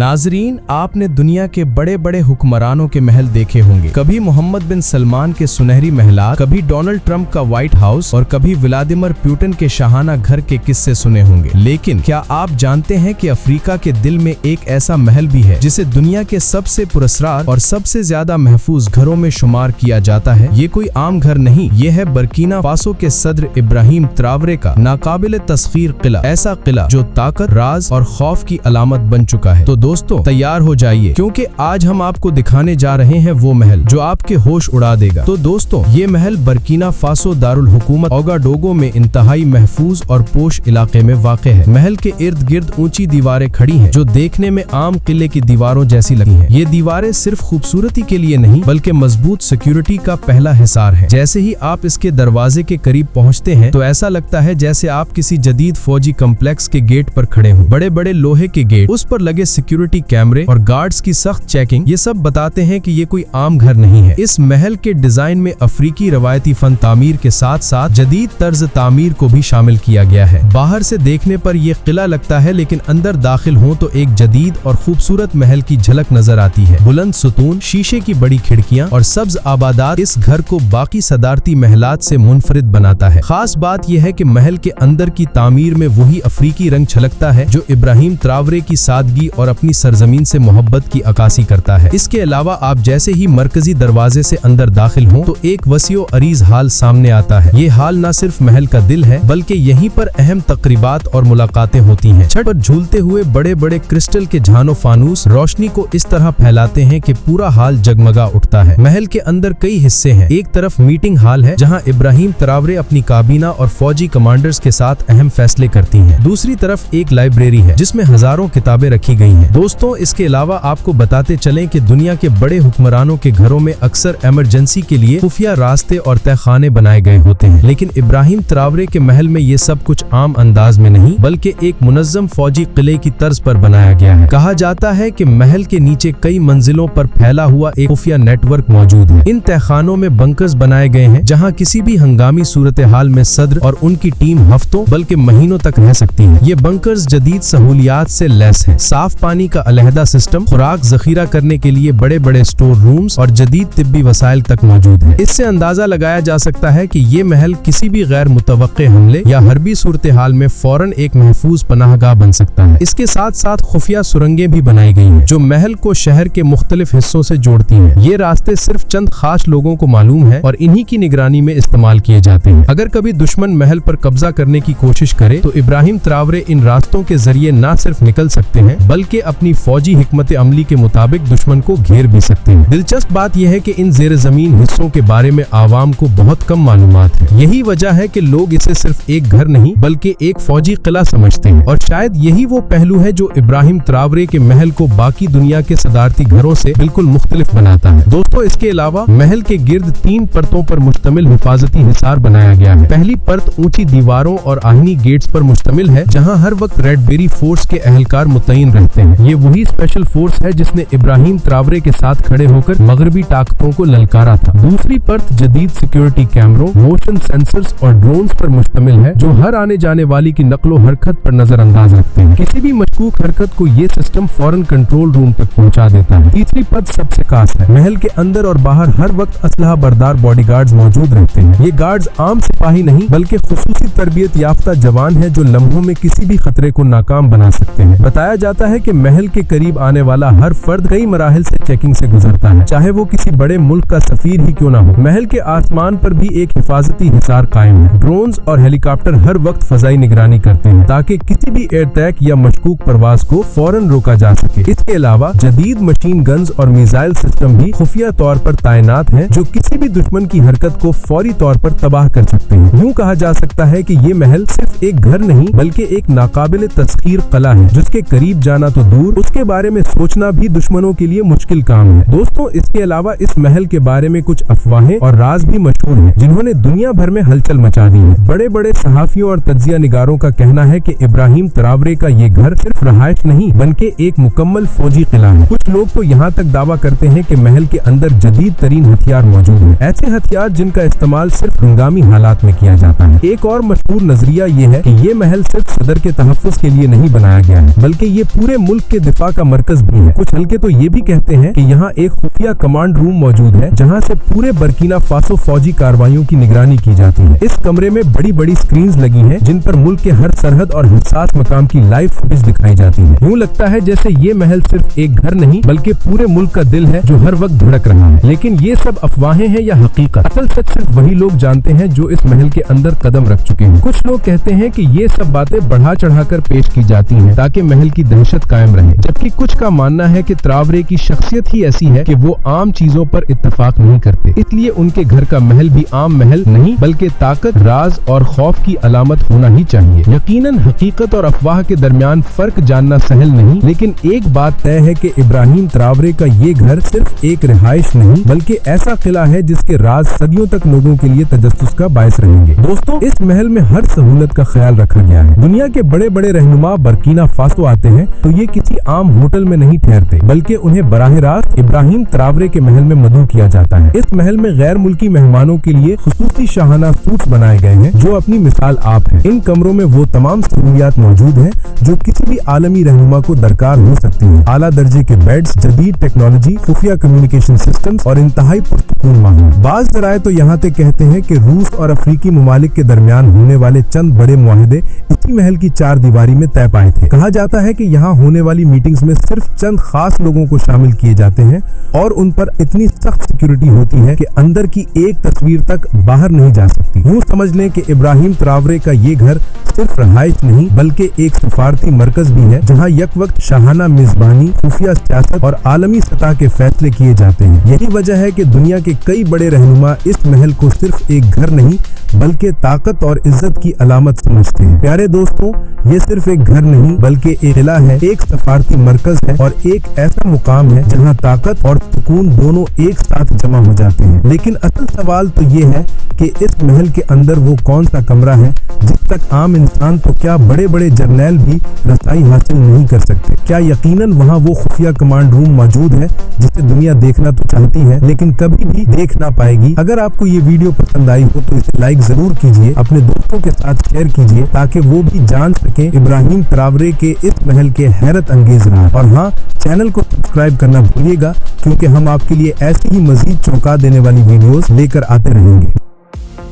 नाजरीन, आपने दुनिया के बड़े बड़े हुक्मरानों के महल देखे होंगे। कभी मोहम्मद बिन सलमान के सुनहरी महलात, कभी डोनाल्ड ट्रंप का व्हाइट हाउस और कभी व्लादिमीर पुतिन के शाहाना घर के किस्से सुने होंगे। लेकिन क्या आप जानते हैं कि अफ्रीका के दिल में एक ऐसा महल भी है जिसे दुनिया के सबसे पुरस्कार और सबसे ज्यादा महफूज घरों में शुमार किया जाता है। ये कोई आम घर नहीं, ये है बर्किना फासो के सदर इब्राहिम ट्रावरे का नाकाबिल तस्खीर किला। ऐसा किला जो ताकत, राज और खौफ की अलामत बन चुका है। तो दोस्तों तैयार हो जाइए, क्योंकि आज हम आपको दिखाने जा रहे हैं वो महल जो आपके होश उड़ा देगा। तो दोस्तों, ये महल बर्किना फासो दारुल हुकूमत ओगाडोगो में इंतहाई महफूज और पोश इलाके में वाक़ है। महल के इर्द गिर्द ऊंची दीवारें खड़ी हैं जो देखने में आम किले की दीवारों जैसी लगी हैं। ये दीवारें सिर्फ खूबसूरती के लिए नहीं बल्कि मजबूत सिक्योरिटी का पहला हिसार है। जैसे ही आप इसके दरवाजे के करीब पहुँचते हैं तो ऐसा लगता है जैसे आप किसी जदीद फौजी कम्प्लेक्स के गेट पर खड़े हों। बड़े बड़े लोहे के गेट, उस पर लगे सिक्योरिटी कैमरे और गार्ड्स की सख्त चेकिंग, ये सब बताते हैं कि ये कोई आम घर नहीं है। इस महल के डिजाइन में अफ्रीकी रवायती फन तामीर के साथ साथ जदीद तर्ज तामीर को भी शामिल किया गया है। बाहर से देखने पर यह किला लगता है, लेकिन अंदर दाखिल हो तो एक जदीद और खूबसूरत महल की झलक नजर आती है। बुलंद सुतून, शीशे की बड़ी खिड़कियां और सब्ज आबादात इस घर को बाकी सदारती महलात से मुनफरिद बनाता है। खास बात यह है कि महल के अंदर की तामीर में वही अफ्रीकी रंग छलकता है जो इब्राहिम ट्रावरे की सादगी और अपनी सरजमीन से मोहब्बत की अक्कासी करता है। इसके अलावा आप जैसे ही मरकजी दरवाजे से अंदर दाखिल हों तो एक वसीओ अरीज हाल सामने आता है। ये हाल न सिर्फ महल का दिल है बल्कि यहीं पर अहम तकरीबात और मुलाकातें होती हैं। छत पर झूलते हुए बड़े बड़े क्रिस्टल के झानो फानूस रोशनी को इस तरह फैलाते हैं कि पूरा हाल जगमगा उठता है। महल के अंदर कई हिस्से हैं। एक तरफ मीटिंग हाल है जहाँ इब्राहिम ट्रावरे अपनी काबीना और फौजी कमांडर्स के साथ अहम फैसले करती हैं। दूसरी तरफ एक लाइब्रेरी है जिसमें हजारों किताबें रखी गई हैं। दोस्तों, इसके अलावा आपको बताते चलें कि दुनिया के बड़े हुक्मरानों के घरों में अक्सर इमरजेंसी के लिए खुफिया रास्ते और तहखाने बनाए गए होते हैं, लेकिन इब्राहिम ट्रावरे के महल में ये सब कुछ आम अंदाज में नहीं बल्कि एक मुनज्जम फौजी किले की तर्ज पर बनाया गया है। कहा जाता है कि महल के नीचे कई मंजिलों पर फैला हुआ एक खुफिया नेटवर्क मौजूद है। इन तहखानों में बंकर्स बनाए गए हैं जहाँ किसी भी हंगामी सूरत हाल में सदर और उनकी टीम हफ्तों बल्कि महीनों तक रह सकती है। ये बंकर्स जदीद सहूलियात से लैस है। साफ पानी का अलहदा सिस्टम, खुराक जखीरा करने के लिए बड़े बड़े स्टोर रूम्स और जदीद तिब्बी वसाइल तक मौजूद है। इससे अंदाजा लगाया जा सकता है कि ये महल किसी भी गैर मुतवक्के हमले या हरबी सूरत हाल में फौरन एक महफूज पनाहगाह बन सकता है। इसके साथ साथ खुफिया सुरंगें भी बनाई गई हैं जो महल को शहर के मुख्तलिफ हिस्सों से जोड़ती हैं। ये रास्ते सिर्फ चंद खास लोगों को मालूम है और इन्हीं की निगरानी में इस्तेमाल किए जाते हैं। अगर कभी दुश्मन महल पर कब्जा करने की कोशिश करे तो इब्राहिम ट्रावरे इन रास्तों के जरिए न सिर्फ निकल सकते हैं बल्कि अपनी फौजी हिकमत अमली के मुताबिक दुश्मन को घेर भी सकते हैं। दिलचस्प बात यह है कि इन जेर जमीन हिस्सों के बारे में आवाम को बहुत कम मालूमात है। यही वजह है कि लोग इसे सिर्फ एक घर नहीं बल्कि एक फौजी किला समझते हैं, और शायद यही वो पहलू है जो इब्राहिम ट्रावरे के महल को बाकी दुनिया के सदारती घरों से बिल्कुल मुख्तलिफ बनाता है। दोस्तों, इसके अलावा महल के गिर्द 3 परतों पर मुश्तमिल हिफाजती हिसार बनाया गया है। पहली परत ऊंची दीवारों और आहनी गेट्स पर मुश्तमिल है जहां हर वक्त रेडबेरी फोर्स के अहलकार मुतय्यन रहते हैं। ये वही स्पेशल फोर्स है जिसने इब्राहिम ट्रावरे के साथ खड़े होकर मगरबी ताकतों को ललकारा था। दूसरी परत जदीद सिक्योरिटी कैमरों, मोशन सेंसर्स और ड्रोन्स पर मुश्तमिल है जो हर आने जाने वाली की नकलो हरकत पर नजरअंदाज रखते हैं। किसी भी मशकूक हरकत को ये सिस्टम फौरन कंट्रोल रूम तक पहुंचा देता है। तीसरी परत सबसे खास है। महल के अंदर और बाहर हर वक्त असलहा बरदार बॉडीगार्ड्स मौजूद रहते हैं। ये गार्ड्स आम सिपाही नहीं बल्कि खुसूसी तरबियत याफ्ता जवान है जो लम्हों में किसी भी खतरे को नाकाम बना सकते हैं। बताया जाता है कि महल के करीब आने वाला हर फर्द कई मराहिल से चेकिंग से गुजरता है, चाहे वो किसी बड़े मुल्क का सफीर ही क्यों ना हो। महल के आसमान पर भी एक हिफाजती हिसार कायम है। ड्रोन्स और हेलीकॉप्टर हर वक्त फजाई निगरानी करते हैं ताकि किसी भी एयरटैक या मशकूक परवाज को फौरन रोका जा सके। इसके अलावा जदीद मशीन गन्स और मिसाइल सिस्टम भी खुफिया तौर पर तैनात हैं जो किसी भी दुश्मन की हरकत को फौरी तौर पर तबाह कर सकते हैं। यूँ कहा जा सकता है कि ये महल सिर्फ एक घर नहीं बल्कि एक नाकाबिल तस्खीर कला है जिसके करीब जाना तो दूर, उसके बारे में सोचना भी दुश्मनों के लिए मुश्किल काम है। दोस्तों, इसके अलावा इस महल के बारे में कुछ अफवाहें और राज भी मशहूर हैं जिन्होंने दुनिया भर में हलचल मचा दी है। बड़े बड़े सहाफियों और तज्जिया निगारों का कहना है कि इब्राहिम ट्रावरे का ये घर सिर्फ रहायश नहीं बल्कि एक मुकम्मल फौजी किला है। कुछ लोग तो यहाँ तक दावा करते हैं कि महल के अंदर जदीद तरीन हथियार मौजूद हैं, ऐसे हथियार जिनका इस्तेमाल सिर्फ हंगामी हालात में किया जाता है। एक और मशहूर नजरिया ये है कि ये महल सिर्फ सदर के तहफ्फुज़ के लिए नहीं बनाया गया है बल्कि ये पूरे मुल्क के दिफा का मरकज भी है। कुछ हल्के तो ये भी कहते हैं कि यहाँ एक खुफिया कमांड रूम मौजूद है जहाँ से पूरे बर्किना फासो फौजी कार्रवाइयों की निगरानी की जाती है। इस कमरे में बड़ी बड़ी स्क्रीन्स लगी हैं जिन पर मुल्क के हर सरहद और हसास मकाम की लाइव फुटेज दिखाई जाती है। यूँ लगता है जैसे ये महल सिर्फ एक घर नहीं बल्कि पूरे मुल्क का दिल है जो हर वक्त धड़क रहा है। लेकिन ये सब अफवाहें हैं या हकीकत? असल सच सिर्फ वही लोग जानते हैं जो इस महल के अंदर कदम रख चुके हैं। कुछ लोग कहते हैं कि ये सब बातें बढ़ा चढ़ाकर पेश की जाती हैं ताकि महल की दहशत कायम रहे, जबकि कुछ का मानना है कि त्रावरे की शख्सियत ही ऐसी है कि वो आम चीजों पर इत्तेफाक नहीं करते, इसलिए उनके घर का महल भी आम महल नहीं बल्कि ताकत, राज और खौफ की अलामत होना ही चाहिए। यकीनन हकीकत और अफवाह के दरमियान फर्क जानना सहल नहीं, लेकिन एक बात तय है कि इब्राहिम त्रावरे का ये घर सिर्फ एक रिहाइश नहीं बल्कि ऐसा किला है जिसके राज सदियों तक लोगों के लिए तजस्सुस का बायस रहेंगे। दोस्तों, इस महल में हर सहूलत का ख्याल रखा गया है। दुनिया के बड़े बड़े रहनुमा बर्किना फासो आते हैं तो ये किसी आम होटल में नहीं ठहरते बल्कि उन्हें बराह रास्त इब्राहिम त्रावरे के महल में मदऊ किया जाता है। इस महल में गैर मुल्की मेहमानों के लिए खुसूसी शाहाना सूट्स बनाए गए हैं जो अपनी मिसाल आप है। इन कमरों में वो तमाम सहूलियात मौजूद हैं जो किसी भी आलमी रहनुमा को दरकार हो सकती है। आला दर्जे के बेड्स, जदीद टेक्नोलॉजी, खुफिया कम्युनिकेशन सिस्टम्स और इंतहाई पुरसुकून माहौल। बाज़ ज़राए तो यहाँ तक कहते हैं कि रूस और अफ्रीकी ममालिक के दरमियान होने वाले चंद बड़े मुआहदे इसी महल की चार दीवारी में तय पाए थे। कहा जाता है कि यहाँ होने वाली मीटिंग्स में सिर्फ चंद खास लोगों को शामिल किए जाते हैं और उन पर इतनी सख्त सिक्योरिटी होती है कि अंदर की एक तस्वीर तक बाहर नहीं जा सकती। यूँ समझ लें कि इब्राहिम त्रावरे का ये घर सिर्फ रहाइश नहीं बल्कि एक सफारती मरकज भी है जहाँ यक वक्त शाहाना मेजबानी, खुफिया सियासत और आलमी सतह के फैसले किए जाते हैं। यही वजह है कि दुनिया के कई बड़े रहनुमा इस महल को सिर्फ एक घर नहीं बल्कि ताकत और इज्जत की अलामत समझते हैं। प्यारे दोस्तों, ये सिर्फ एक घर नहीं बल्कि एक किला है, एक सफारती मरकज है और एक ऐसा मुकाम है जहाँ ताकत और सुकून दोनों एक साथ जमा हो जाते हैं। लेकिन असल सवाल तो ये है कि इस महल के अंदर वो कौन सा कमरा है जिस तक आम इंसान तो क्या बड़े बड़े जर्नैल भी रसाई हासिल नहीं कर सकते। क्या यकीनन वहाँ वो खुफिया कमांड रूम मौजूद है जिसे दुनिया देखना तो चाहती है लेकिन कभी भी देख ना पाएगी। अगर आपको ये वीडियो पसंद आई हो तो इसे लाइक जरूर कीजिए, अपने दोस्तों के साथ शेयर कीजिए ताकि वो भी जान सके इब्राहिम त्रावरे के इस महल के हैरत अंगेज राज। और हाँ, चैनल को सब्सक्राइब करना भूलिएगा क्योंकि हम आपके लिए ऐसी ही मजीद चौंका देने वाली वीडियोस लेकर आते रहेंगे।